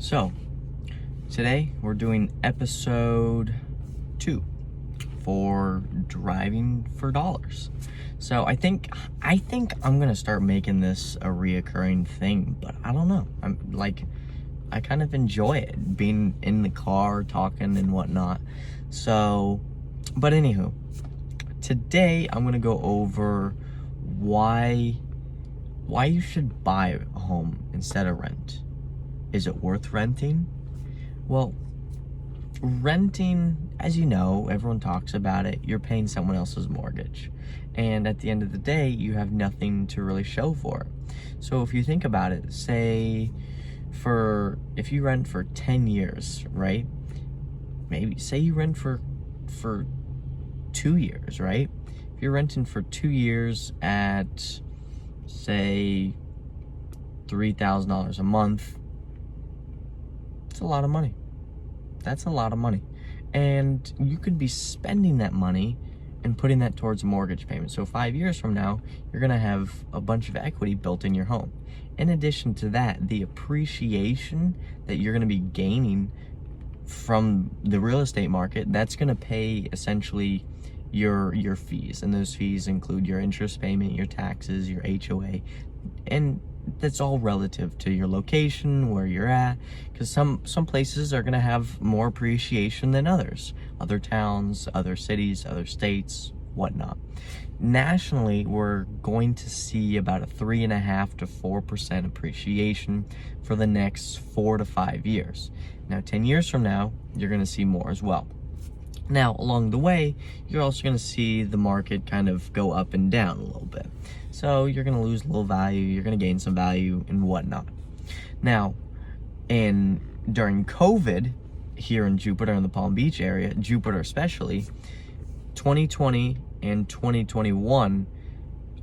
So, today we're doing episode 2 for driving for dollars. So I think I'm gonna start making this a reoccurring thing, but I don't know. I kind of enjoy it, being in the car, talking and whatnot. So, but anywho, today I'm gonna go over why you should buy a home instead of rent. Is it worth renting? Well, renting, as you know, everyone talks about it, you're paying someone else's mortgage. And at the end of the day, you have nothing to really show for it. So if you think about it, if you rent for 10 years, right? Maybe say you rent for 2 years, right? If you're renting for 2 years at, say, $3,000 a month, it's a lot of money. That's a lot of money. And you could be spending that money and putting that towards a mortgage payment. So 5 years from now, you're gonna have a bunch of equity built in your home. In addition to that, the appreciation that you're gonna be gaining from the real estate market, that's gonna pay essentially your fees. And those fees include your interest payment, your taxes, your HOA, and that's all relative to your location, where you're at, because some places are going to have more appreciation than others. Other towns, other cities, other states, whatnot. Nationally, we're going to see about a 3.5% to 4% appreciation for the next 4 to 5 years. Now, 10 years from now, you're going to see more as well. Now, along the way, you're also going to see the market kind of go up and down a little bit. So you're going to lose a little value, you're going to gain some value and whatnot. Now, during COVID, here in Jupiter, in the Palm Beach area, Jupiter especially, 2020 and 2021,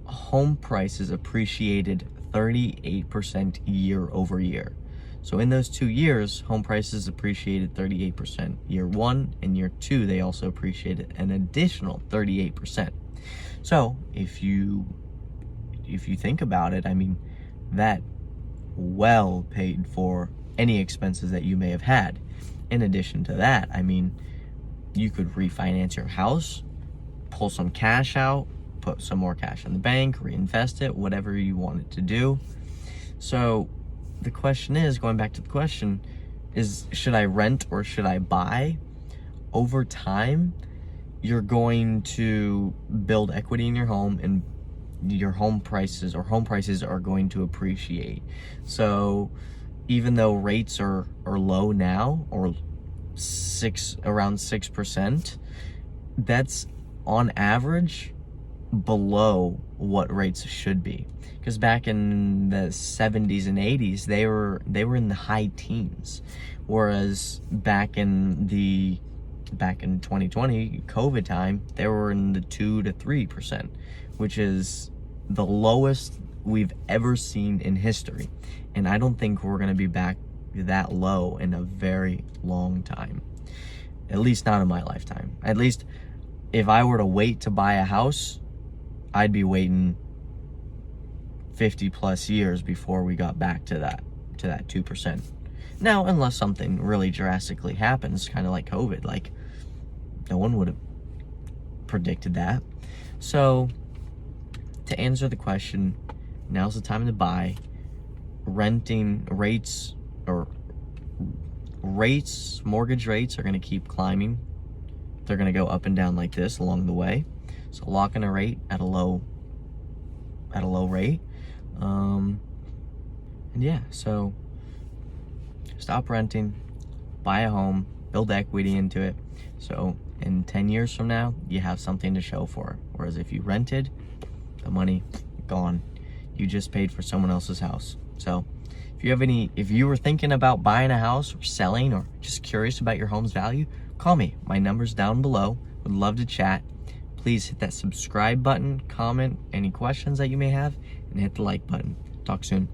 home prices appreciated 38% year over year. So in those 2 years, home prices appreciated 38%. Year 1 and year 2, they also appreciated an additional 38%. So if you think about it, I mean, that well paid for any expenses that you may have had. In addition to that, I mean, you could refinance your house, pull some cash out, put some more cash in the bank, reinvest it, whatever you wanted to do. So the question is, going back to the question, is should I rent or should I buy? Over time, you're going to build equity in your home, and your home prices are going to appreciate. So even though rates are low now, or around 6%, that's on average below what rates should be. Because back in the 70s and 80s, they were in the high teens, whereas back in 2020 COVID time, they were in the 2 to 3%, which is the lowest we've ever seen in history. And I don't think we're going to be back that low in a very long time. At least not in my lifetime. At least if I were to wait to buy a house, I'd be waiting 50 plus years before we got back to that 2%. Now, unless something really drastically happens, kind of like COVID, like no one would have predicted that. So to answer the question, now's the time to buy. Renting rates, mortgage rates are going to keep climbing. They're going to go up and down like this along the way. So lock in a rate at a low rate. And yeah, so stop renting, buy a home, build equity into it. So in 10 years from now, you have something to show for it. Whereas if you rented, the money gone. You just paid for someone else's house. So if you were thinking about buying a house or selling, or just curious about your home's value, call me. My number's down below. Would love to chat. Please hit that subscribe button, comment any questions that you may have, and hit the like button. Talk soon.